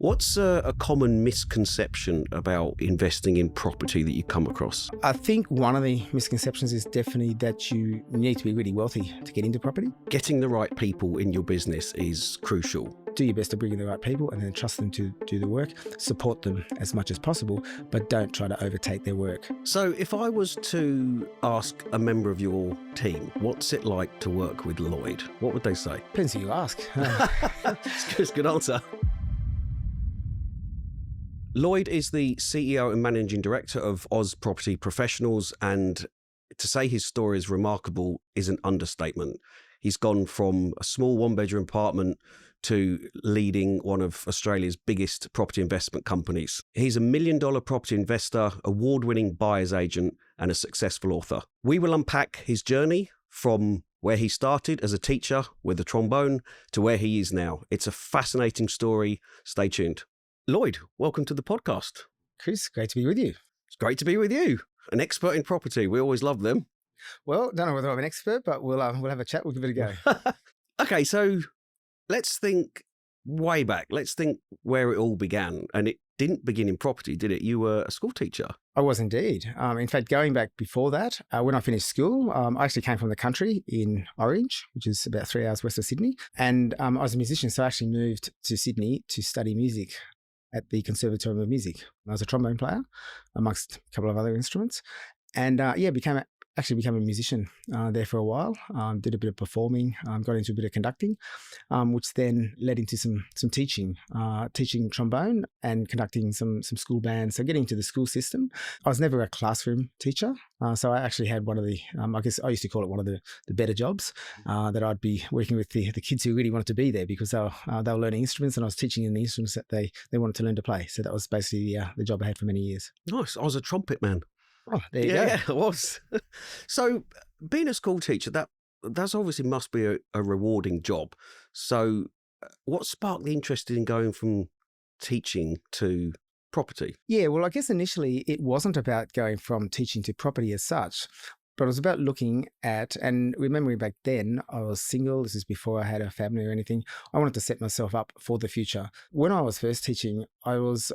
What's a common misconception about investing in property that you come across? I think one of the misconceptions is definitely that you need to be really wealthy to get into property. Getting the right people in your business is crucial. Do your best to bring in the right people and then trust them to do the work. Support them as much as possible, but don't try to overtake their work. So if I was to ask a member of your team, what's it like to work with Lloyd? What would they say? Depends who you ask. It's a good answer. Lloyd is the CEO and Managing Director of Oz Property Professionals, and to say his story is remarkable is an understatement. He's gone from a small one-bedroom apartment to leading one of Australia's biggest property investment companies. He's a $1 million property investor, award-winning buyer's agent, and a successful author. We will unpack his journey from where he started as a teacher with a trombone to where he is now. It's a fascinating story. Stay tuned. Lloyd, welcome to the podcast. Chris, great to be with you. It's great to be with you. An expert in property. We always love them. Well, don't know whether I'm an expert, but we'll have a chat. We'll give it a go. Okay, so let's think way back. Let's think where it all began. And it didn't begin in property, did it? You were a school teacher. I was indeed. In fact, going back before that, when I finished school, I actually came from the country in Orange, which is about 3 hours west of Sydney. And I was a musician, so I actually moved to Sydney to study music at the Conservatorium of Music. I was a trombone player, amongst a couple of other instruments. And became a musician there for a while. Did a bit of performing, got into a bit of conducting, which then led into some teaching trombone and conducting some school bands. So getting into the school system. I was never a classroom teacher. So I actually had one of the, I guess I used to call it one of the better jobs, that I'd be working with the kids who really wanted to be there because they were learning instruments and I was teaching them the instruments that they wanted to learn to play. So that was basically the job I had for many years. Nice. I was a trumpet man. Oh, there you go. Yeah, I was. So being a school teacher, that's obviously must be a rewarding job. So what sparked the interest in going from teaching to property? Yeah, well, I guess initially it wasn't about going from teaching to property as such, but it was about looking at, and remembering back then, I was single. This is before I had a family or anything. I wanted to set myself up for the future. When I was first teaching, I was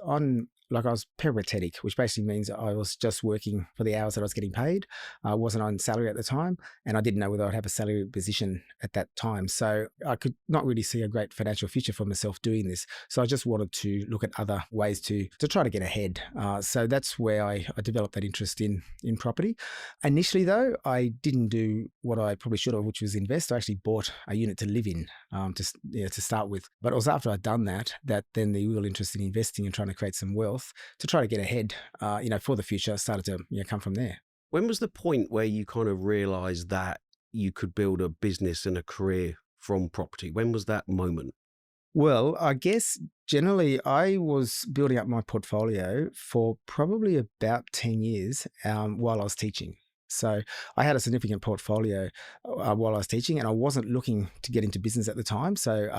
peripatetic, which basically means I was just working for the hours that I was getting paid. I wasn't on salary at the time, and I didn't know whether I'd have a salary position at that time. So I could not really see a great financial future for myself doing this. So I just wanted to look at other ways to try to get ahead. So that's where I developed that interest in property. Initially, though, I didn't do what I probably should have, which was invest. I actually bought a unit to live in to start with. But it was after I'd done that then the real interest in investing and trying to create some wealth to try to get ahead, for the future started to come from there. When was the point where you kind of realized that you could build a business and a career from property? When was that moment? Well, I guess generally I was building up my portfolio for probably about 10 years while I was teaching. So I had a significant portfolio while I was teaching, and I wasn't looking to get into business at the time. So,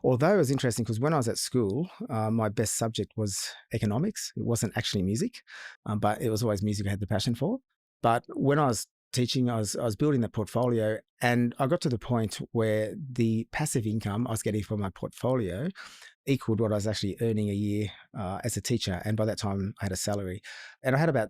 although it was interesting because when I was at school, my best subject was economics. It wasn't actually music, but it was always music I had the passion for. But when I was teaching, I was building that portfolio, and I got to the point where the passive income I was getting from my portfolio equaled what I was actually earning a year as a teacher. And by that time, I had a salary, and I had about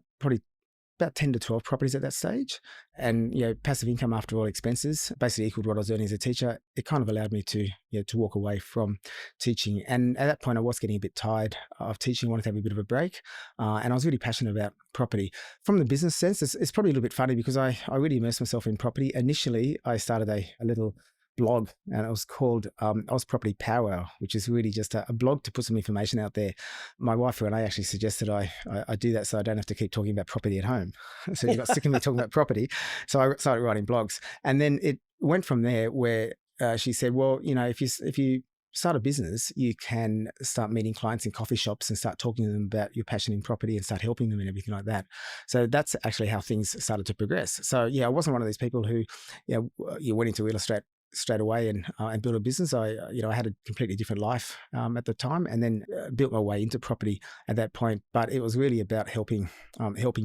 10 to 12 properties at that stage. And, passive income after all expenses basically equaled what I was earning as a teacher. It kind of allowed me to walk away from teaching. And at that point, I was getting a bit tired of teaching, wanted to have a bit of a break. And I was really passionate about property. From the business sense, it's probably a little bit funny because I really immersed myself in property. Initially, I started a little blog, and it was called Oz Property Power, which is really just a blog to put some information out there. My wife and I actually suggested I do that so I don't have to keep talking about property at home. So you got sick of me talking about property. So I started writing blogs, and then it went from there where she said, well, if you start a business, you can start meeting clients in coffee shops and start talking to them about your passion in property and start helping them and everything like that. So that's actually how things started to progress. So I wasn't one of these people who you went into real estate straight away and build a business. I had a completely different life at the time, and then built my way into property at that point. But it was really about helping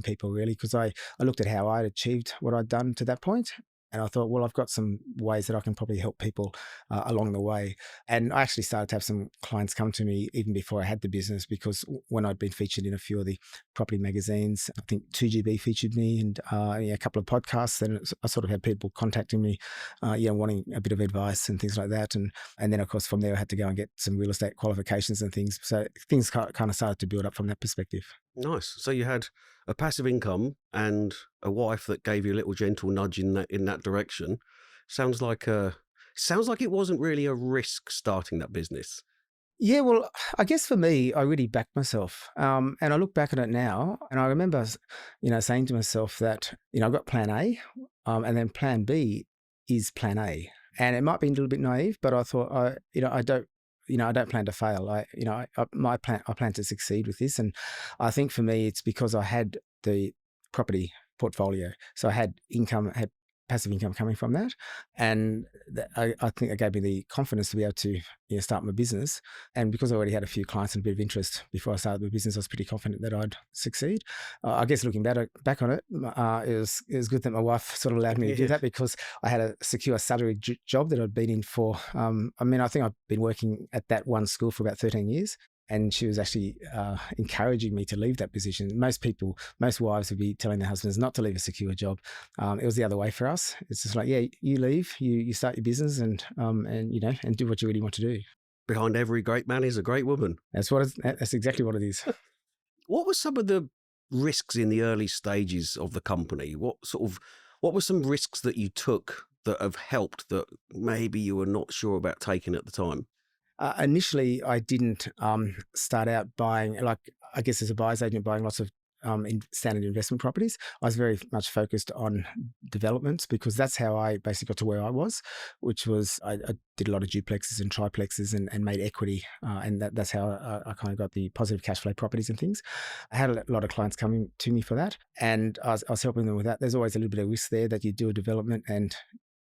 people, really, because I looked at how I'd achieved what I'd done to that point, And I thought, well, I've got some ways that I can probably help people along the way. And I actually started to have some clients come to me even before I had the business, because when I'd been featured in a few of the property magazines, I think 2GB featured me, and a couple of podcasts, then I sort of had people contacting me, wanting a bit of advice and things like that. And then, of course, from there, I had to go and get some real estate qualifications and things. So things kind of started to build up from that perspective. Nice. So you had a passive income and a wife that gave you a little gentle nudge in that direction. Sounds like it wasn't really a risk starting that business. Yeah, well, I guess for me, I really backed myself. And I look back at it now, and I remember, saying to myself that, I've got plan A, and then plan B is plan A. And it might be a little bit naive, but I thought, I don't plan to fail. I plan to succeed with this. And I think for me, it's because I had the property portfolio. So I had passive income coming from that. And I think it gave me the confidence to be able to start my business. And because I already had a few clients and a bit of interest before I started my business, I was pretty confident that I'd succeed. I guess looking back on it, it was good that my wife sort of allowed me to do that, because I had a secure salary job that I'd been in for, I think I've been working at that one school for about 13 years. And she was actually encouraging me to leave that position. Most wives would be telling their husbands not to leave a secure job. It was the other way for us. It's just like, yeah, you leave, you start your business, and do what you really want to do. Behind every great man is a great woman. That's exactly what it is. What were some of the risks in the early stages of the company? What were some risks that you took that have helped that maybe you were not sure about taking at the time? Initially, I didn't start out buying, like, I guess as a buyer's agent, buying lots of standard investment properties. I was very much focused on developments, because that's how I basically got to where I was, which was I did a lot of duplexes and triplexes and made equity. And that's how I kind of got the positive cash flow properties and things. I had a lot of clients coming to me for that, and I was helping them with that. There's always a little bit of risk there that you do a development and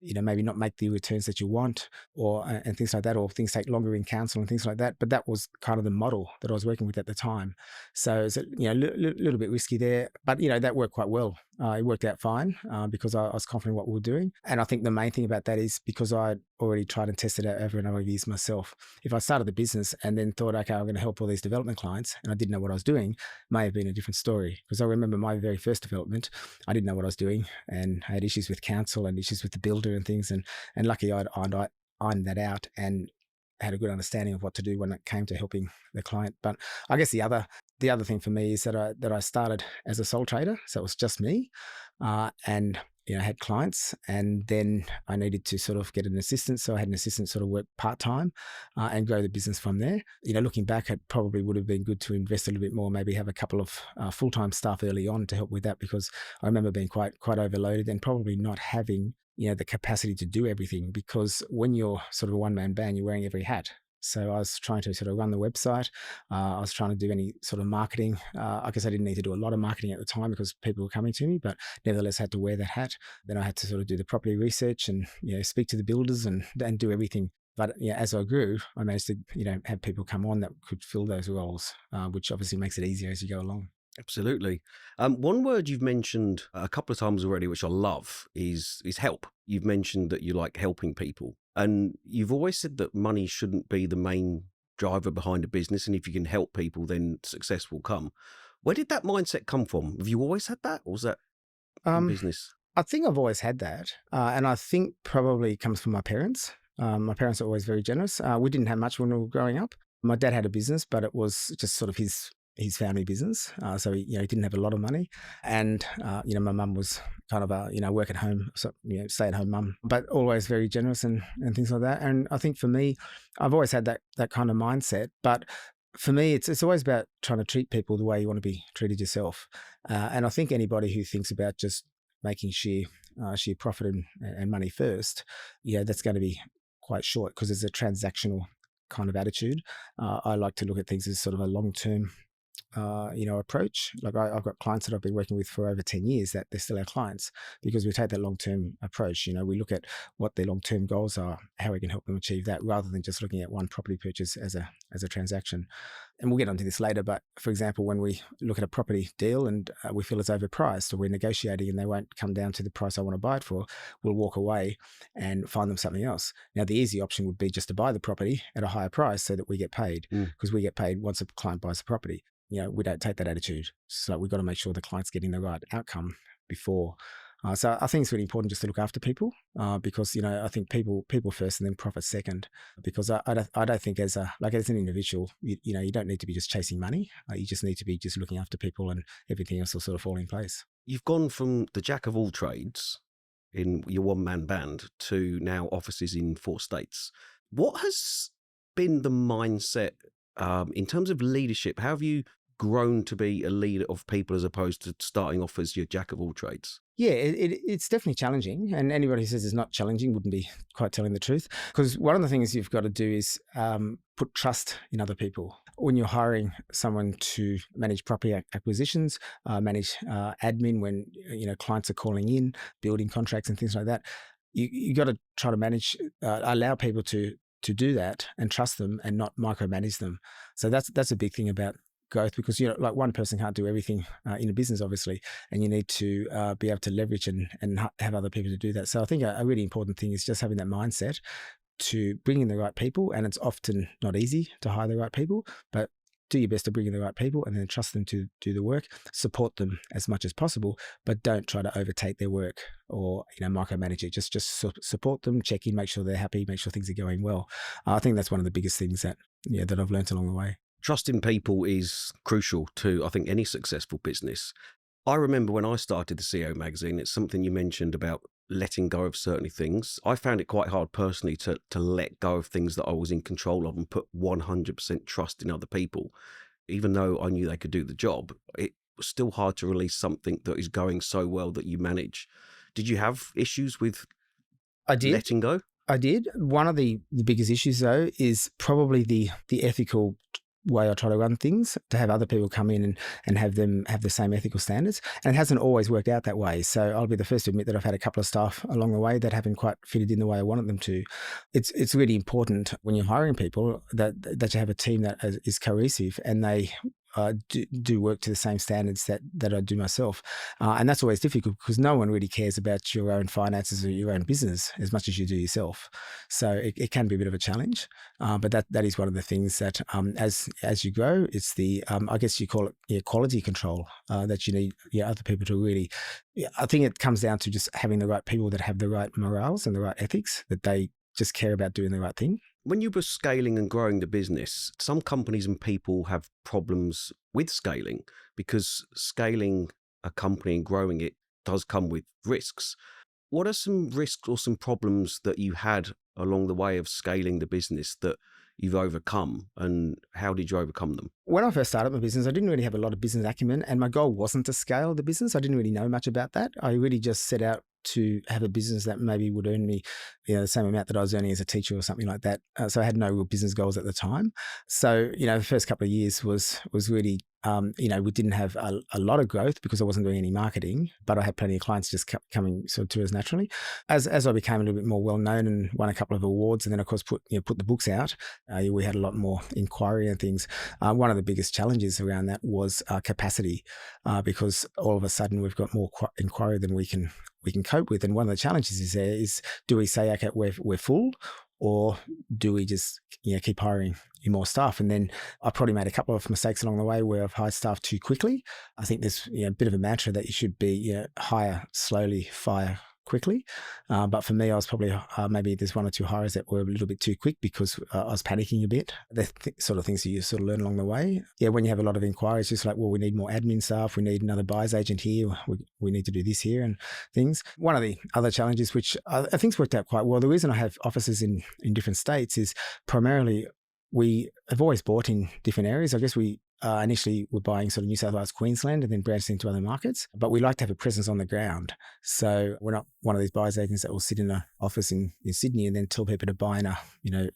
maybe not make the returns that you want, or and things like that, or things take longer in council and things like that. But that was kind of the model that I was working with at the time. So it's a little bit risky there, but that worked quite well. It worked out fine because I was confident in what we were doing. And I think the main thing about that is because I'd already tried and tested it over a number of years myself. If I started the business and then thought, okay, I'm going to help all these development clients, and I didn't know what I was doing, may have been a different story. Because I remember my very first development, I didn't know what I was doing, and I had issues with council and issues with the builder and things. And luckily I'd ironed that out and had a good understanding of what to do when it came to helping the client. But I guess the other thing for me is that I started as a sole trader, so it was just me, and I had clients, and then I needed to sort of get an assistant, so I had an assistant sort of work part time and grow the business from there. Looking back, it probably would have been good to invest a little bit more, maybe have a couple of full time staff early on to help with that, because I remember being quite overloaded and probably not having the capacity to do everything, because when you're sort of a one-man band, you're wearing every hat. So I was trying to sort of run the website. I was trying to do any sort of marketing. I guess I didn't need to do a lot of marketing at the time because people were coming to me, but nevertheless had to wear that hat. Then I had to sort of do the property research and speak to the builders and do everything. But as I grew, I managed to have people come on that could fill those roles, which obviously makes it easier as you go along. Absolutely. One word you've mentioned a couple of times already, which I love, is help. You've mentioned that you like helping people, and you've always said that money shouldn't be the main driver behind a business, and if you can help people, then success will come. Where did that mindset come from? Have you always had that, or was that in Um, business? I think I've always had that, and I think probably comes from my parents. My parents are always very generous. We didn't have much when we were growing up. My dad had a business, but it was just sort of his family business. So he didn't have a lot of money, and my mum was kind of a work at home, so stay at home mum, but always very generous and things like that. And I think for me, I've always had that kind of mindset, but for me, it's always about trying to treat people the way you want to be treated yourself. And I think anybody who thinks about just making sheer profit and money first, that's going to be quite short, because it's a transactional kind of attitude. I like to look at things as sort of a long-term approach. Like I've got clients that I've been working with for over 10 years that they're still our clients because we take that long-term approach. We look at what their long-term goals are, how we can help them achieve that rather than just looking at one property purchase as a transaction. And we'll get onto this later, but for example, when we look at a property deal and we feel it's overpriced or we're negotiating and they won't come down to the price I want to buy it for, we'll walk away and find them something else. Now, the easy option would be just to buy the property at a higher price so that we get paid, because we get paid once a client buys the property. We don't take that attitude. So we've got to make sure the client's getting the right outcome before. So I think it's really important just to look after people because, I think people first and then profit second, because I don't think as an individual, you don't need to be just chasing money. You just need to be just looking after people and everything else will sort of fall in place. You've gone from the jack of all trades in your one-man band to now offices in 4 states. What has been the mindset in terms of leadership? How have you grown to be a leader of people as opposed to starting off as your jack of all trades? Yeah, it's definitely challenging. And anybody who says it's not challenging wouldn't be quite telling the truth. Because one of the things you've got to do is put trust in other people. When you're hiring someone to manage property acquisitions, manage admin when clients are calling in, building contracts and things like that, you got to try to manage, allow people to do that and trust them and not micromanage them. So that's a big thing about growth, because like one person can't do everything in a business, obviously, and you need to be able to leverage and have other people to do that. So I think a really important thing is just having that mindset to bring in the right people, and it's often not easy to hire the right people, but do your best to bring in the right people and then trust them to do the work, support them as much as possible, but don't try to overtake their work or micromanage it. Just support them, check in, make sure they're happy, make sure things are going well. I think that's one of the biggest things that I've learned along the way. Trusting people is crucial to, I think, any successful business. I remember when I started the CEO magazine, it's something you mentioned about letting go of certain things. I found it quite hard personally to let go of things that I was in control of and put 100% trust in other people. Even though I knew they could do the job, it was still hard to release something that is going so well that you manage. Did you have issues with letting go? I did. One of the biggest issues, though, is probably the ethical way I try to run things, to have other people come in and have them have the same ethical standards. And it hasn't always worked out that way. So I'll be the first to admit that I've had a couple of staff along the way that haven't quite fitted in the way I wanted them to. It's really important when you're hiring people that you have a team that is cohesive and they do work to the same standards that I do myself. And that's always difficult because no one really cares about your own finances or your own business as much as you do yourself. So it can be a bit of a challenge. But that is one of the things that as you grow, it's the, I guess you call it quality control that you need other people to really, I think it comes down to just having the right people that have the right morals and the right ethics, that they just care about doing the right thing. When you were scaling and growing the business, some companies and people have problems with scaling because scaling a company and growing it does come with risks. What are some risks or some problems that you had along the way of scaling the business that you've overcome, and how did you overcome them? When I first started my business, I didn't really have a lot of business acumen, and my goal wasn't to scale the business. I didn't really know much about that. I really just set out to have a business that maybe would earn me the same amount that I was earning as a teacher or something like that. So I had no real business goals at the time. So, the first couple of years was really, we didn't have a lot of growth because I wasn't doing any marketing, but I had plenty of clients just coming sort of to us naturally. As I became a little bit more well-known and won a couple of awards, and then of course put the books out, we had a lot more inquiry and things. One of the biggest challenges around that was capacity, because all of a sudden we've got more inquiry than we can cope with. And one of the challenges is do we say, okay, we're full, or do we just keep hiring more staff? And then I probably made a couple of mistakes along the way where I've hired staff too quickly. I think there's a bit of a mantra that you should be hire slowly, fire quickly. But for me, I was probably maybe there's one or two hires that were a little bit too quick because I was panicking a bit. The sort of things that you sort of learn along the way. Yeah, when you have a lot of inquiries, just like, well, we need more admin staff, we need another buyer's agent here, we need to do this here and things. One of the other challenges, which I think's worked out quite well, the reason I have offices in different states is primarily we have always bought in different areas. I guess we initially were buying sort of New South Wales, Queensland, and then branched into other markets. But we like to have a presence on the ground. So we're not one of these buyers agents that will sit in an office in Sydney and then tell people to buy in a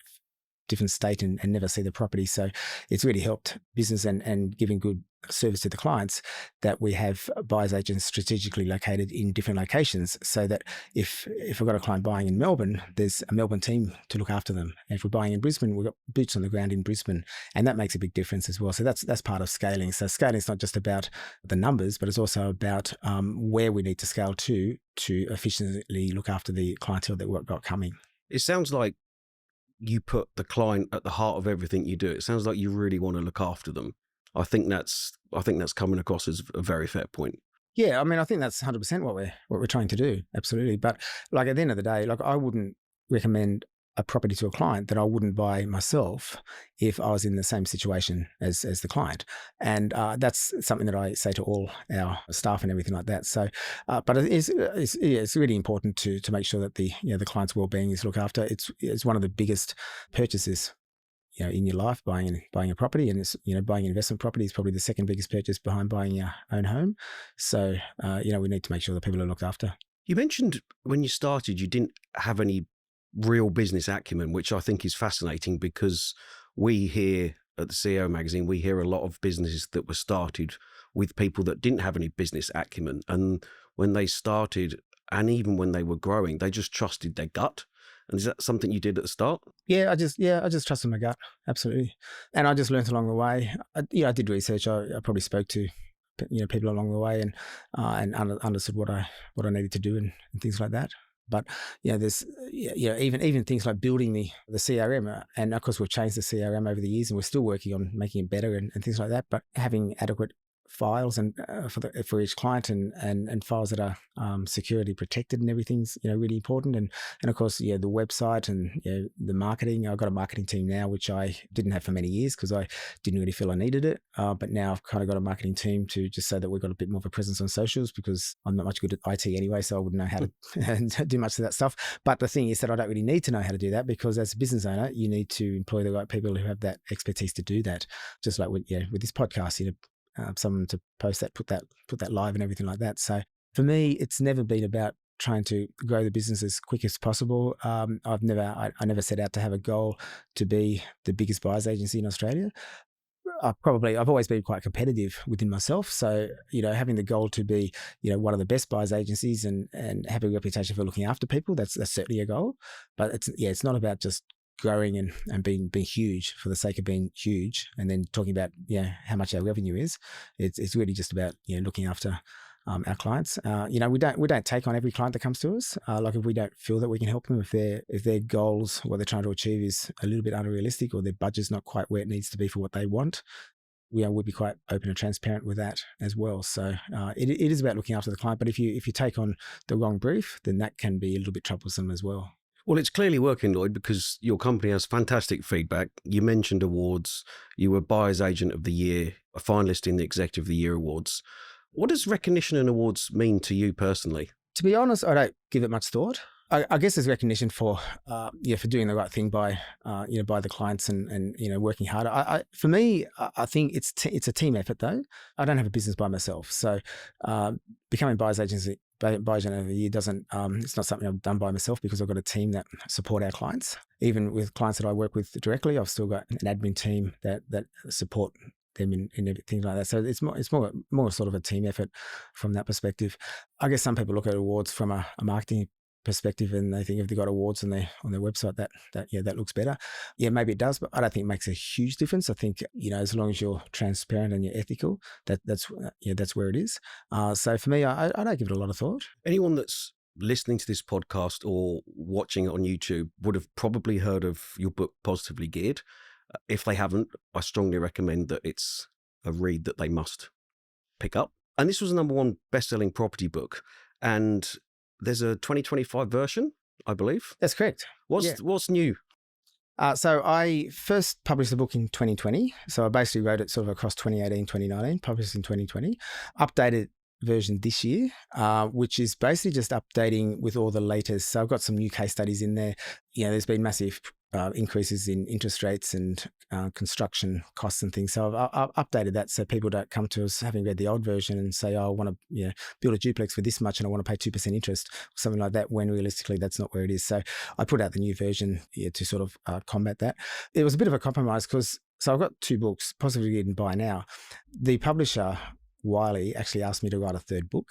different state and never see the property. So it's really helped business and giving good service to the clients that we have buyers agents strategically located in different locations, so that if we've got a client buying in Melbourne, there's a Melbourne team to look after them. And if we're buying in Brisbane, we've got boots on the ground in Brisbane, and that makes a big difference as well. So that's part of scaling. So scaling is not just about the numbers, but it's also about where we need to scale to efficiently look after the clientele that we've got coming. It sounds like you put the client at the heart of everything you do. It sounds like you really want to look after them. I think that's coming across as a very fair point. Yeah, I mean, I think that's 100% what we're trying to do. Absolutely. But like at the end of the day, like I wouldn't recommend a property to a client that I wouldn't buy myself if I was in the same situation as the client. And that's something that I say to all our staff and everything like that. So, but it's really important to make sure that the client's well-being is looked after. It's one of the biggest purchases in your life, buying a property, and it's, buying an investment property is probably the second biggest purchase behind buying your own home. So, we need to make sure that people are looked after. You mentioned when you started, you didn't have any real business acumen, which I think is fascinating, because we here at the CEO magazine, we hear a lot of businesses that were started with people that didn't have any business acumen. And when they started, and even when they were growing, they just trusted their gut. And is that something you did at the start? Yeah, I just trusted my gut. Absolutely. And I just learned along the way. I did research. I probably spoke to, people along the way and understood what I needed to do and things like that. But there's even things like building the CRM, and of course we've changed the CRM over the years, and we're still working on making it better and things like that. But having adequate files and for each client and files that are security protected and everything's really important, and of course the website and the marketing. I've got a marketing team now, which I didn't have for many years because I didn't really feel I needed it, but now I've kind of got a marketing team to just say that we've got a bit more of a presence on socials, because I'm not much good at IT anyway, so I wouldn't know how to do much of that stuff. But the thing is that I don't really need to know how to do that, because as a business owner you need to employ the right people who have that expertise to do that, just like with this podcast. Someone to post that, put that live and everything like that. So for me, it's never been about trying to grow the business as quick as possible. I never set out to have a goal to be the biggest buyers agency in Australia. I've always been quite competitive within myself. So, having the goal to be, one of the best buyers agencies and have a reputation for looking after people, that's certainly a goal. But it's not about just growing and being huge for the sake of being huge, and then talking about how much our revenue is. It's really just about looking after our clients. We don't take on every client that comes to us. Like if we don't feel that we can help them, if their goals, what they're trying to achieve, is a little bit unrealistic, or their budget's not quite where it needs to be for what they want, we'll be quite open and transparent with that as well. So it is about looking after the client. But if you take on the wrong brief, then that can be a little bit troublesome as well. Well, it's clearly working, Lloyd, because your company has fantastic feedback. You mentioned awards. You were Buyer's Agent of the Year, a finalist in the Executive of the Year Awards. What does recognition and awards mean to you personally? To be honest, I don't give it much thought. I guess there's recognition for doing the right thing by the clients and working hard. For me, I think it's a team effort though. I don't have a business by myself, so becoming Buyer's Agent of the Year doesn't. It's not something I've done by myself, because I've got a team that support our clients. Even with clients that I work with directly, I've still got an admin team that support them in things like that. So it's more sort of a team effort from that perspective. I guess some people look at awards from a marketing perspective, and they think if they've got awards on their website that looks better. Yeah, maybe it does, but I don't think it makes a huge difference. I think as long as you're transparent and you're ethical, that's where it is. So for me, I don't give it a lot of thought. Anyone that's listening to this podcast or watching it on YouTube would have probably heard of your book Positively Geared. If they haven't, I strongly recommend that it's a read that they must pick up. And this was a #1 best-selling property book, and there's a 2025 version, I believe. That's correct. What's new? So I first published the book in 2020. So I basically wrote it sort of across 2018, 2019, published in 2020. Updated version this year, which is basically just updating with all the latest. So I've got some new case studies in there. There's been massive increases in interest rates and construction costs and things. So I've updated that so people don't come to us having read the old version and say, "Oh, I want to build a duplex for this much and I want to pay 2% interest," or something like that. When realistically, that's not where it is. So I put out the new version to sort of combat that. It was a bit of a compromise because I've got 2 books, possibly you can buy now. The publisher Wiley actually asked me to write a 3rd book.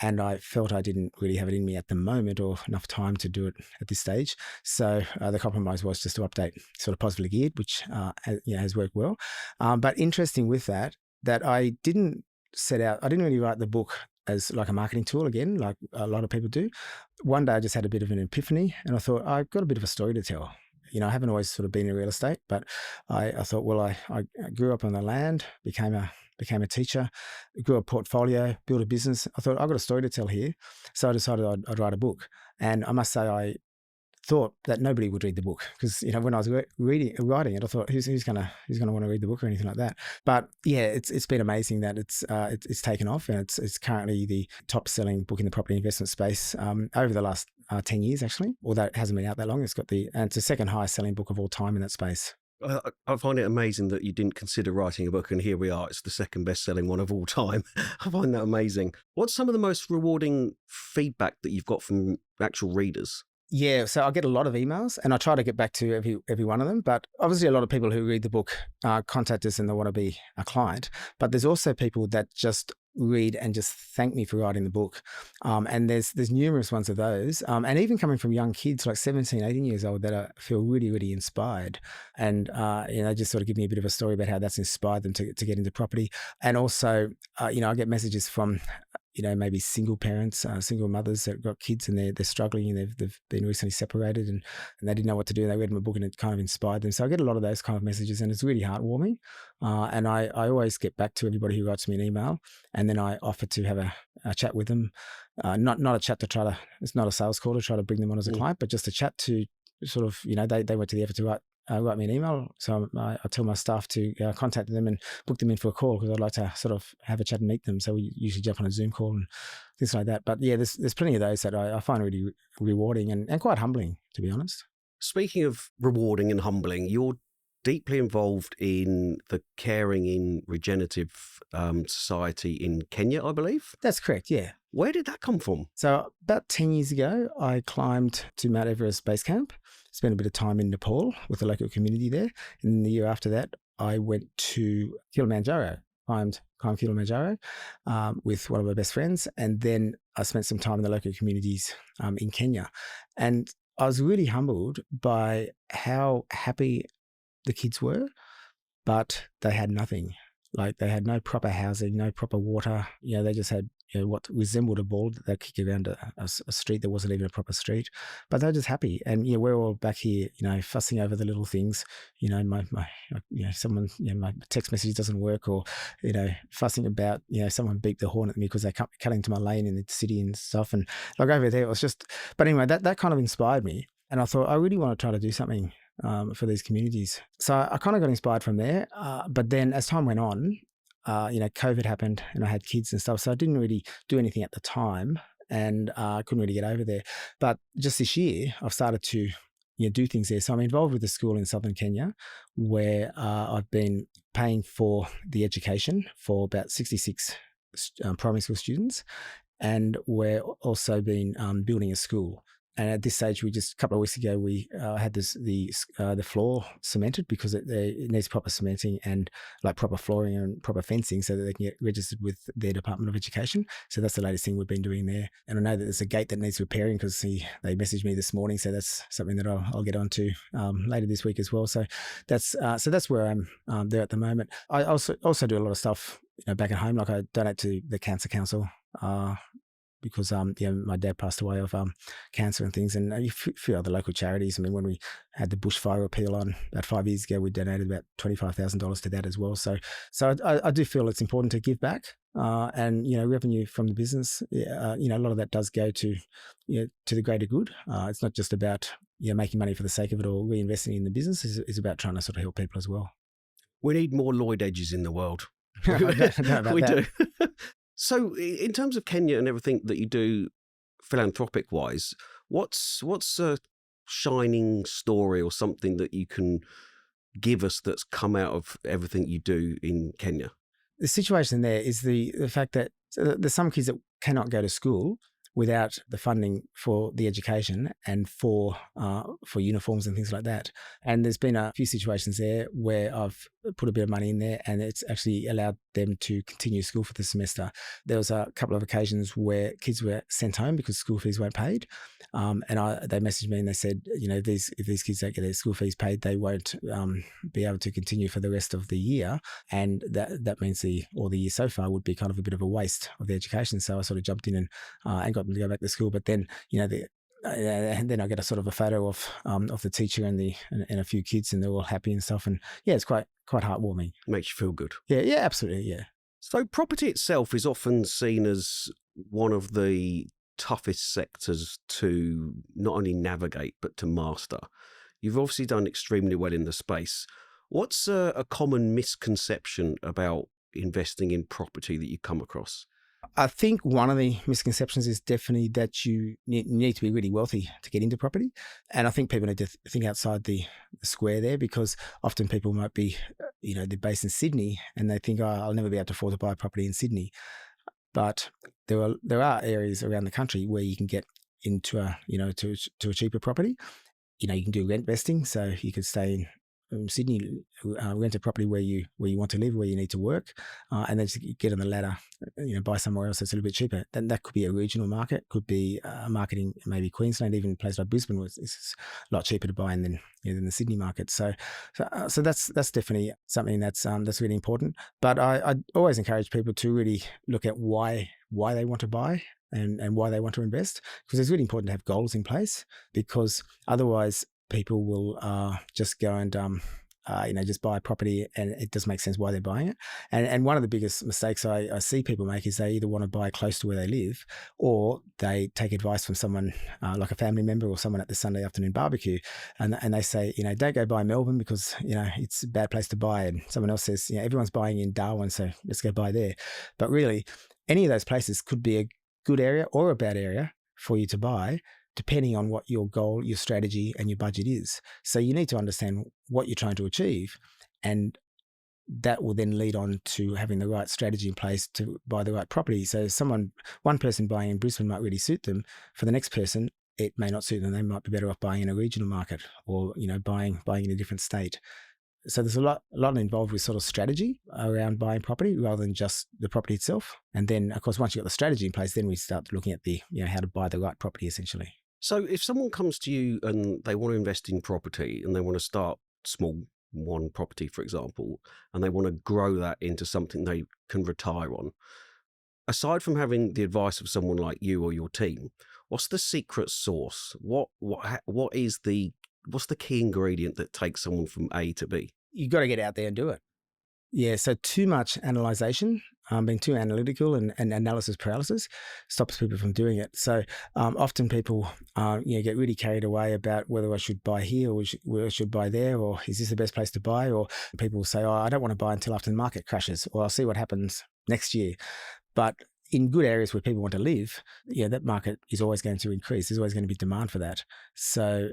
And I felt I didn't really have it in me at the moment or enough time to do it at this stage. So the compromise was just to update sort of Positively Geared, which has worked well. But interesting with that I didn't really write the book as like a marketing tool again, like a lot of people do. One day I just had a bit of an epiphany and I thought, I've got a bit of a story to tell. I haven't always sort of been in real estate, but I thought, well, I grew up on the land, became a teacher, grew a portfolio, built a business. I thought, I've got a story to tell here. So I decided I'd write a book. And I must say, I thought that nobody would read the book because, when I was writing it, I thought, who's going to want to read the book or anything like that? But yeah, it's been amazing that it's taken off, and it's currently the top selling book in the property investment space over the last 10 years, actually, although it hasn't been out that long. It's the second highest selling book of all time in that space. I find it amazing that you didn't consider writing a book, and here we are. It's the second best-selling one of all time. I find that amazing. What's some of the most rewarding feedback that you've got from actual readers? Yeah, so I get a lot of emails, and I try to get back to every one of them. But obviously, a lot of people who read the book contact us and they want to be a client. But there's also people that just read and just thank me for writing the book. And there's numerous ones of those. And even coming from young kids like 17, 18 years old that I feel really, really inspired. And, just sort of give me a bit of a story about how that's inspired them to get into property. And also, I get messages from maybe single parents, single mothers that have got kids and they're struggling and they've been recently separated and they didn't know what to do. They read my book and it kind of inspired them. So I get a lot of those kind of messages and it's really heartwarming. And I always get back to everybody who writes me an email, and then I offer to have a chat with them. Not a chat to try to, it's not a sales call to try to bring them on as a client, but just a chat to sort of, they went to the effort to write me an email. So I tell my staff to contact them and book them in for a call because I'd like to sort of have a chat and meet them. So we usually jump on a Zoom call and things like that. But yeah, there's plenty of those that I find really rewarding and quite humbling, to be honest. Speaking of rewarding and humbling, you're deeply involved in the Caring in Regenerative Society in Kenya, I believe. That's correct, yeah. Where did that come from? So about 10 years ago, I climbed to Mount Everest Base Camp, spent a bit of time in Nepal with the local community there. And the year after that, I went to Kilimanjaro, climbed Kilimanjaro with one of my best friends. And then I spent some time in the local communities in Kenya. And I was really humbled by how happy the kids were, but they had nothing. Like they had no proper housing, no proper water. They just had what resembled a ball that they kick around a street that wasn't even a proper street. But they're just happy. And we're all back here, fussing over the little things. My text message doesn't work, or fussing about someone beeped the horn at me because they cut into my lane in the city and stuff. And like over there, it was just. But anyway, that kind of inspired me, and I thought I really want to try to do something for these communities. So I kind of got inspired from there. But then as time went on, COVID happened and I had kids and stuff. So I didn't really do anything at the time and I couldn't really get over there. But just this year, I've started to do things there. So I'm involved with a school in southern Kenya where I've been paying for the education for about 66 primary school students. And we're also been building a school. And at this stage, a couple of weeks ago, we had the floor cemented because it needs proper cementing and like proper flooring and proper fencing so that they can get registered with their Department of Education. So that's the latest thing we've been doing there. And I know that there's a gate that needs repairing because they messaged me this morning. So that's something that I'll get onto later this week as well. So that's where I'm there at the moment. I also do a lot of stuff back at home. Like I donate to the Cancer Council. Because my dad passed away of cancer and things, and a few other local charities. I mean, when we had the bushfire appeal on about 5 years ago, we donated about $25,000 to that as well. So I do feel it's important to give back, and revenue from the business. A lot of that does go to the greater good. It's not just about making money for the sake of it or reinvesting in the business. It's about trying to sort of help people as well. We need more Lloyd Edges in the world. I don't know about we that. do. So in terms of Kenya and everything that you do philanthropic-wise, what's shining story or something that you can give us that's come out of everything you do in Kenya? The situation there is the fact that there's some kids that cannot go to school without the funding for the education and for uniforms and things like that. And there's been a few situations there where I've put a bit of money in there and it's actually allowed them to continue school for the semester. There was a couple of occasions where kids were sent home because school fees weren't paid. And they messaged me and they said, if these kids don't get their school fees paid, they won't be able to continue for the rest of the year. And that means the year so far would be kind of a bit of a waste of the education. So I sort of jumped in and got them to go back to school. But then, and then I get a sort of a photo of the teacher and a few kids, and they're all happy and stuff. And yeah, it's quite heartwarming. Makes you feel good. Yeah, absolutely, yeah. So property itself is often seen as one of the toughest sectors to not only navigate but to master. You've obviously done extremely well in the space. What's a common misconception about investing in property that you come across? I think one of the misconceptions is definitely that you need to be really wealthy to get into property. And I think people need to think outside the square there, because often people might be, they're based in Sydney and they think, I'll never be able to afford to buy a property in Sydney. But there are areas around the country where you can get into to a cheaper property. You can do rent vesting. So you could stay in Sydney, rent a property where you want to live, where you need to work, and then just get on the ladder, buy somewhere else that's a little bit cheaper. Then that could be a regional market, could be a market in maybe Queensland, even a place like Brisbane, where it's a lot cheaper to buy than the Sydney market. So that's definitely something that's really important. But I always encourage people to really look at why they want to buy and why they want to invest, because it's really important to have goals in place, because otherwise people will just go and just buy a property and it doesn't make sense why they're buying it. And one of the biggest mistakes I see people make is they either want to buy close to where they live, or they take advice from someone like a family member or someone at the Sunday afternoon barbecue, and they say, don't go buy Melbourne because it's a bad place to buy, and someone else says, everyone's buying in Darwin, so let's go buy there. But really, any of those places could be a good area or a bad area for you to buy, depending on what your goal, your strategy, and your budget is. So you need to understand what you're trying to achieve, and that will then lead on to having the right strategy in place to buy the right property. So one person buying in Brisbane might really suit them. For the next person, it may not suit them. They might be better off buying in a regional market, or buying in a different state. So there's a lot involved with sort of strategy around buying property rather than just the property itself. And then, of course, once you've got the strategy in place, then we start looking at the how to buy the right property, essentially. So if someone comes to you and they want to invest in property and they want to start small, one property, for example, and they want to grow that into something they can retire on, aside from having the advice of someone like you or your team, what's the secret sauce? What's the key ingredient that takes someone from A to B? You've got to get out there and do it. Yeah, so too much analysation, being too analytical and analysis paralysis stops people from doing it. So often people get really carried away about whether I should buy here or whether I should buy there, or is this the best place to buy? Or people will say, I don't want to buy until after the market crashes, or I'll see what happens next year. But in good areas where people want to live, that market is always going to increase. There's always going to be demand for that. So,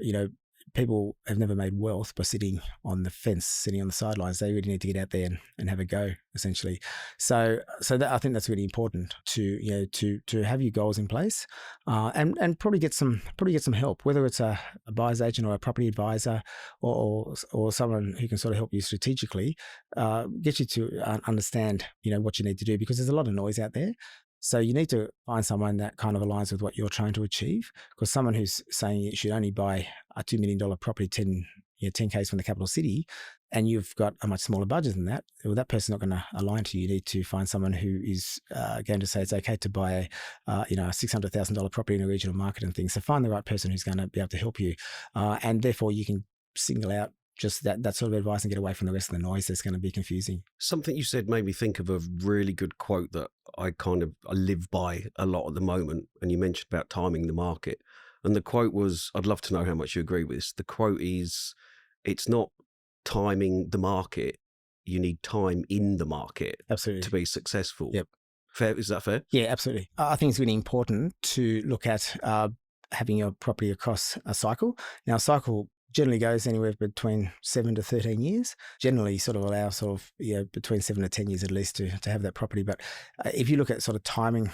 people have never made wealth by sitting on the fence, sitting on the sidelines. They really need to get out there and have a go, essentially. So that, I think that's really important to have your goals in place, and probably get some help, whether it's a buyer's agent or a property advisor or someone who can sort of help you strategically, get you to understand what you need to do, because there's a lot of noise out there. So you need to find someone that kind of aligns with what you're trying to achieve, because someone who's saying you should only buy a $2 million property 10 Ks from the capital city, and you've got a much smaller budget than that, well, that person's not going to align to you. You need to find someone who is going to say it's okay to buy a $600,000 property in a regional market and things. So find the right person who's going to be able to help you, and therefore you can single out just that sort of advice and get away from the rest of the noise that's going to be confusing. Something you said made me think of a really good quote that I live by a lot at the moment. And you mentioned about timing the market. And the quote was, I'd love to know how much you agree with this. The quote is, it's not timing the market. You need time in the market. Absolutely. To be successful. Yep. Fair? Is that fair? Yeah, absolutely. I think it's really important to look at having your property across a cycle. Now, a cycle generally goes anywhere between 7 to 13 years. Generally, sort of allow between 7 to 10 years at least to have that property. But if you look at sort of timing,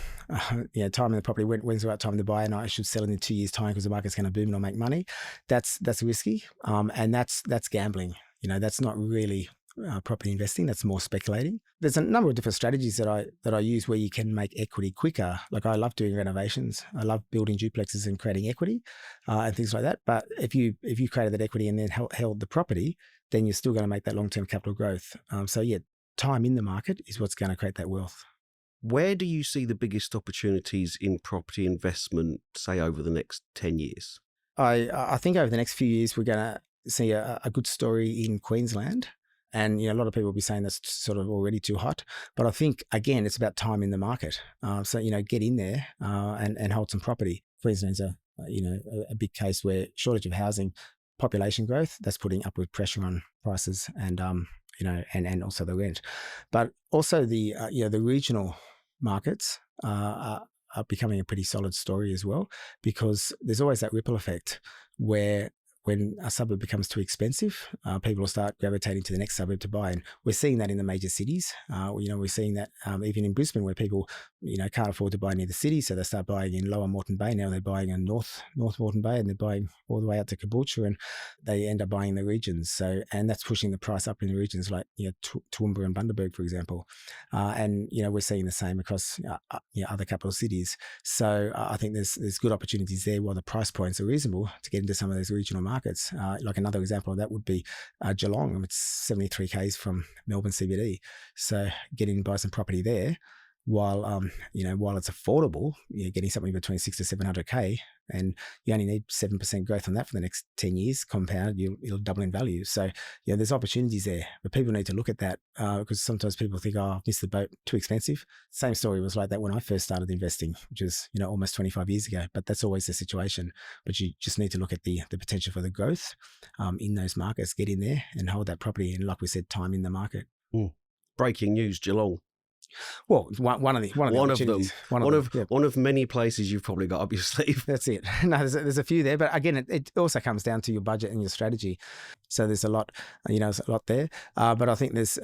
timing the property, when's the right time to buy, and I should sell it in 2 years' time because the market's going to boom and I'll make money. That's risky, and that's gambling. That's not really property investing. That's more speculating. There's a number of different strategies that I use where you can make equity quicker. Like, I love doing renovations. I love building duplexes and creating equity and things like that. But if you created that equity and then held the property, then you're still going to make that long-term capital growth. Time in the market is what's going to create that wealth. Where do you see the biggest opportunities in property investment, say, over the next 10 years? I think over the next few years, we're going to see a good story in Queensland. And a lot of people will be saying that's sort of already too hot. But I think, again, it's about time in the market. Get in there and hold some property. Queensland's a big case where shortage of housing, population growth, that's putting upward pressure on prices and also the rent. But also the regional markets are becoming a pretty solid story as well, because there's always that ripple effect where when a suburb becomes too expensive, people will start gravitating to the next suburb to buy. And we're seeing that in the major cities. We're seeing that even in Brisbane, where people, can't afford to buy near the city. So they start buying in Lower Moreton Bay. Now they're buying in North Moreton Bay, and they're buying all the way out to Caboolture, and they end up buying in the regions. And that's pushing the price up in the regions like, Toowoomba and Bundaberg, for example. We're seeing the same across other capital cities. So I think there's good opportunities there while the price points are reasonable to get into some of those regional markets. Like another example of that would be Geelong. It's 73 k's from Melbourne CBD. So get in and buy some property there while it's affordable. You're getting something between 6 to 700k, and you only need 7% growth on that for the next 10 years. Compound, it'll double in value. So there's opportunities there, but people need to look at that because sometimes people think, oh, I've missed the boat, too expensive. Same story was like that when I first started investing, which was almost 25 years ago. But that's always the situation. But you just need to look at the potential for the growth in those markets. Get in there and hold that property, and like we said, time in the market. Breaking news, Geelong. Well, one of many places you've probably got up your sleeve. That's it. No, there's a few there, but again, it also comes down to your budget and your strategy. So there's a lot, there's a lot there. But I think there's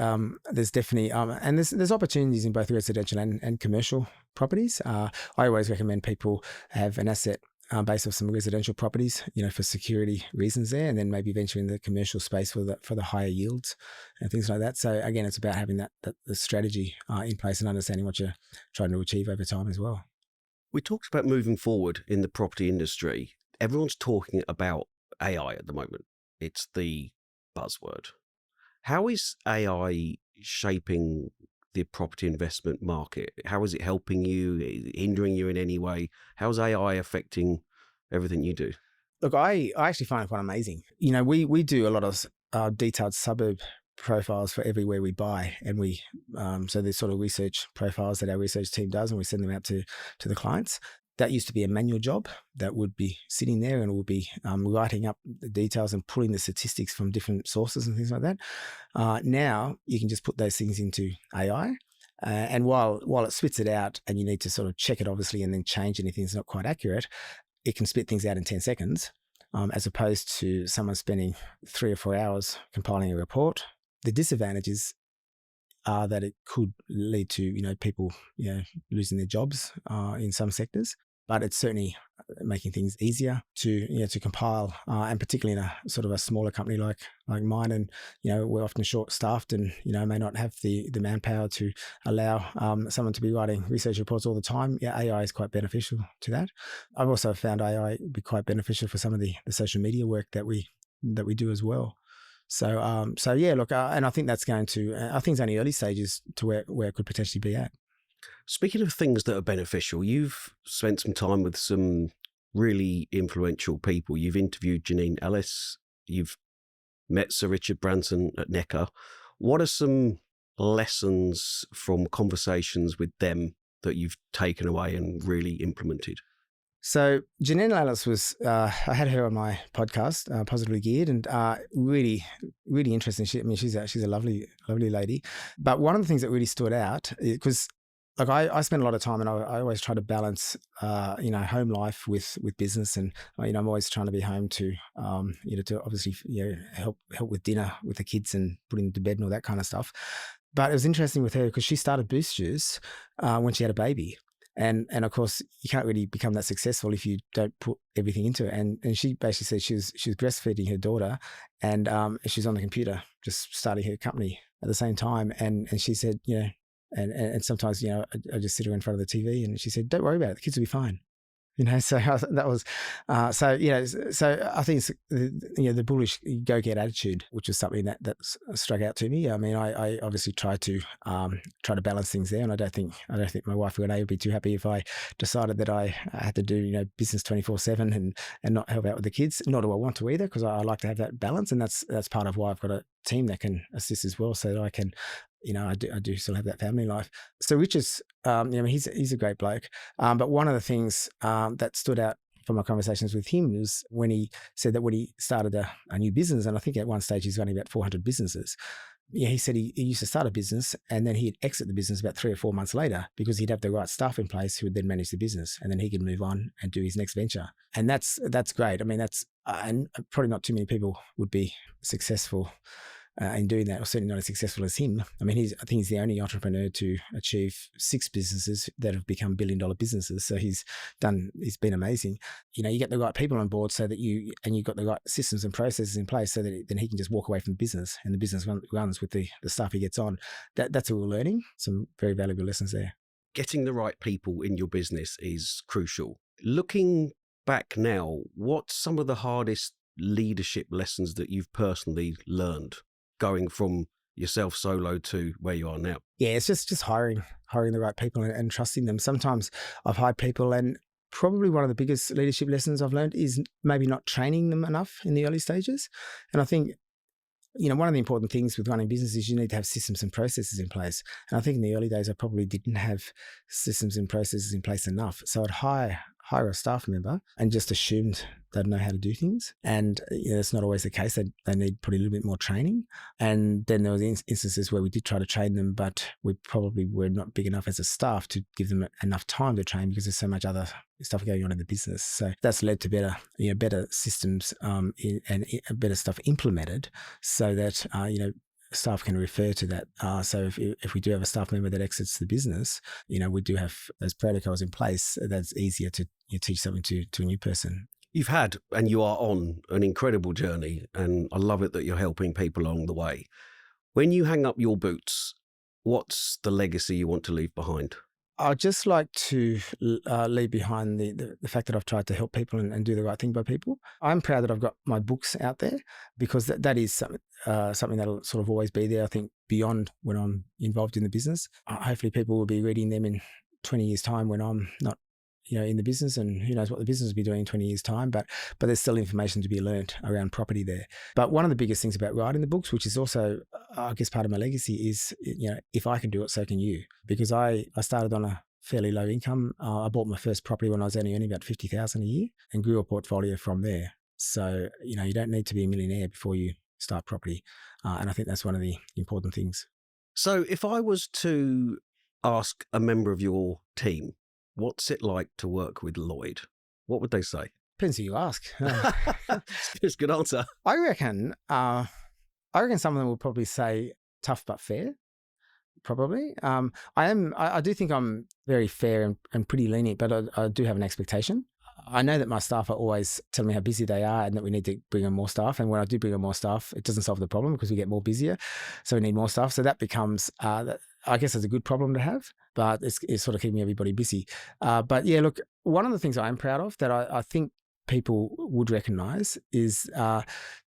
definitely and there's opportunities in both residential and commercial properties. I always recommend people have an asset based off some residential properties, for security reasons there, and then maybe venture in the commercial space for the higher yields and things like that. So again, it's about having the strategy in place and understanding what you're trying to achieve over time as well. We talked about moving forward in the property industry. Everyone's talking about AI at the moment. It's the buzzword. How is AI shaping the property investment market? How is it helping you, hindering you in any way? How's AI affecting everything you do? Look, I actually find it quite amazing. We do a lot of detailed suburb profiles for everywhere we buy, and we so there's sort of research profiles that our research team does, and we send them out to the clients. That used to be a manual job that would be sitting there and would be writing up the details and pulling the statistics from different sources and things like that. Now you can just put those things into AI. And while it spits it out and you need to sort of check it, obviously, and then change anything that's not quite accurate, it can spit things out in 10 seconds, as opposed to someone spending 3 or 4 hours compiling a report. The disadvantages are that it could lead to, people, losing their jobs in some sectors. But it's certainly making things easier to compile, and particularly in a sort of a smaller company like mine. And we're often short-staffed, and may not have the manpower to allow someone to be writing research reports all the time. AI is quite beneficial to that. I've also found AI be quite beneficial for some of the social media work that we do as well. So look, and I think that's going to. I think it's only early stages to where it could potentially be at. Speaking of things that are beneficial, you've spent some time with some really influential people. You've interviewed Janine Ellis. You've met Sir Richard Branson at Necker. What are some lessons from conversations with them that you've taken away and really implemented? So Janine Ellis was, I had her on my podcast, Positively Geared, and really, really interesting. She's a lovely, lovely lady. But one of the things that really stood out, because Look, I spend a lot of time, and I always try to balance, home life with business, and I'm always trying to be home to, to obviously, help with dinner with the kids and putting them to bed and all that kind of stuff. But it was interesting with her because she started Boost Juice when she had a baby. And of course, you can't really become that successful if you don't put everything into it. And she basically said she was breastfeeding her daughter, and she's on the computer just starting her company at the same time. And she said, and sometimes, I just sit her in front of the TV, and she said, "Don't worry about it. The kids will be fine." So that was, so I think it's, the bullish go get attitude, which is something that struck out to me. I mean, I obviously try to balance things there, and I don't think my wife Renee would be too happy if I decided that I had to do business 24/7 and not help out with the kids. Nor do I want to either, because I like to have that balance, and that's part of why I've got a team that can assist as well, so that I can. I do still have that family life. So Rich is, he's a great bloke. But one of the things that stood out from my conversations with him was when he said that when he started a new business, and I think at one stage he's running about 400 businesses. Yeah, he said he used to start a business, and then he'd exit the business about 3 or 4 months later, because he'd have the right staff in place who would then manage the business, and then he could move on and do his next venture. And that's great. I mean, that's and probably not too many people would be successful in doing that, or certainly not as successful as him. I mean, I think he's the only entrepreneur to achieve 6 businesses that have become billion-dollar businesses. So he's been amazing. You get the right people on board, so that you've got the right systems and processes in place, so that then he can just walk away from the business, and the business runs with the stuff he gets on. That's a real learning. Some very valuable lessons there. Getting the right people in your business is crucial. Looking back now, what's some of the hardest leadership lessons that you've personally learned, going from yourself solo to where you are now? Yeah, it's just hiring the right people and trusting them. Sometimes I've hired people, and probably one of the biggest leadership lessons I've learned is maybe not training them enough in the early stages. And I think, one of the important things with running business is you need to have systems and processes in place. And I think in the early days, I probably didn't have systems and processes in place enough. So I'd hire a staff member and just assumed they'd know how to do things. And it's not always the case. They need probably a little bit more training. And then there were instances where we did try to train them, but we probably were not big enough as a staff to give them enough time to train, because there's so much other stuff going on in the business. So that's led to better systems and better stuff implemented, so that staff can refer to that. So if we do have a staff member that exits the business, we do have those protocols in place. That's easier to teach something to a new person. You've had, and you are on, an incredible journey, and I love it that you're helping people along the way. When you hang up your boots, what's the legacy you want to leave behind? I'd just like to leave behind the fact that I've tried to help people and do the right thing by people. I'm proud that I've got my books out there, because that is something that'll sort of always be there, I think, beyond when I'm involved in the business. Hopefully people will be reading them in 20 years' time when I'm not in the business, and who knows what the business will be doing in 20 years' time, but there's still information to be learnt around property there. But one of the biggest things about writing the books, which is also, I guess, part of my legacy, is, if I can do it, so can you. Because I started on a fairly low income. I bought my first property when I was only earning about $50,000 a year, and grew a portfolio from there. So, you don't need to be a millionaire before you start property. And I think that's one of the important things. So if I was to ask a member of your team, what's it like to work with Lloyd, what would they say? Depends who you ask. It's a good answer. I reckon some of them will probably say tough but fair. Probably. I do think I'm very fair and pretty lenient, but I do have an expectation. I know that my staff are always telling me how busy they are, and that we need to bring on more staff. And when I do bring on more staff, it doesn't solve the problem, because we get more busier. So we need more staff. So that becomes, I guess, it's a good problem to have, but it's sort of keeping everybody busy. But yeah, look, one of the things I'm proud of that I think people would recognise is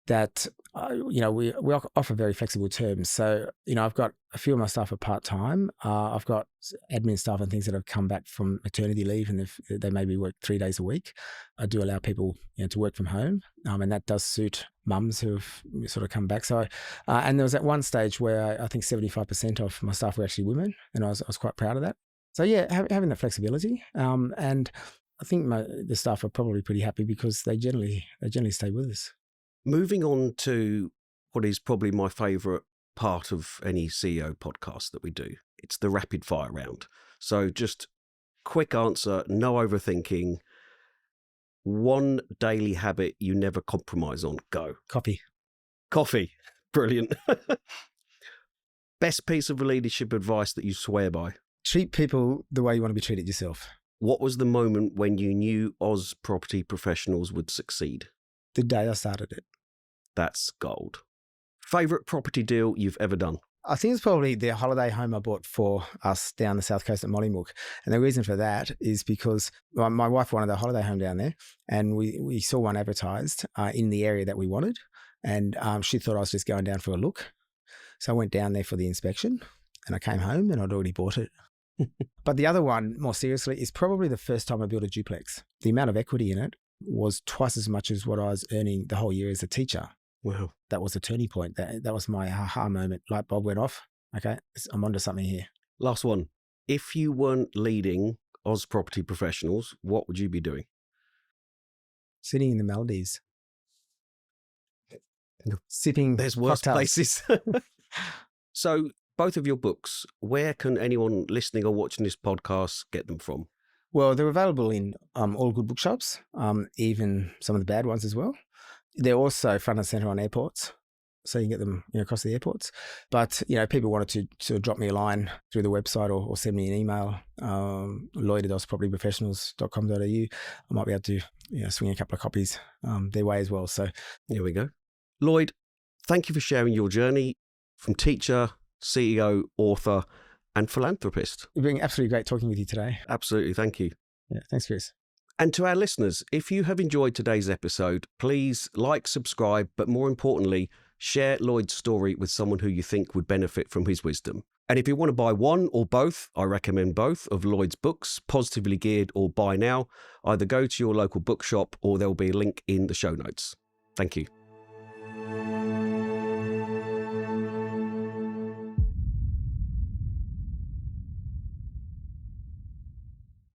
that we offer very flexible terms. So I've got a few of my staff are part-time. I've got admin staff and things that have come back from maternity leave, and they maybe work 3 days a week. I do allow people to work from home, and that does suit mums who have sort of come back. So and there was at one stage where I think 75% of my staff were actually women, and I was quite proud of that. So yeah, having that flexibility, and I think the staff are probably pretty happy, because they generally stay with us. Moving on to what is probably my favourite part of any CEO podcast that we do, It's the rapid fire round. So just quick answer, no overthinking. One daily habit you never compromise on. Go. Coffee. Coffee. Brilliant. Best piece of leadership advice that you swear by? Treat people the way you want to be treated yourself. What was the moment when you knew Oz Property Professionals would succeed? The day I started it. That's gold. Favourite property deal you've ever done? I think it's probably the holiday home I bought for us down the south coast at Mollymook. And the reason for that is because my wife wanted a holiday home down there, and we saw one advertised in the area that we wanted. And she thought I was just going down for a look. So I went down there for the inspection, and I came home and I'd already bought it. But the other one, more seriously, is probably the first time I built a duplex. The amount of equity in it was twice as much as what I was earning the whole year as a teacher. Wow. That was a turning point. That was my aha moment. Light bulb went off. Okay, I'm onto something here. Last one. If you weren't leading Oz Property Professionals, what would you be doing? Sitting in the Maldives. Sipping There's worse cocktails. places. So both of your books, where can anyone listening or watching this podcast get them from? Well, they're available in all good bookshops, even some of the bad ones as well. They're also front and center on airports, so you can get them across the airports. But people wanted to drop me a line through the website or send me an email, lloyd@propertyprofessionals.com.au. I might be able to swing a couple of copies their way as well. So here we go. Lloyd, thank you for sharing your journey from teacher, CEO, author, and philanthropist. It's been absolutely great talking with you today. Absolutely. Thank you. Yeah, thanks, Chris. And to our listeners, if you have enjoyed today's episode, please like, subscribe, but more importantly, share Lloyd's story with someone who you think would benefit from his wisdom. And if you want to buy one or both, I recommend both of Lloyd's books, Positively Geared or Buy Now. Either go to your local bookshop or there'll be a link in the show notes. Thank you.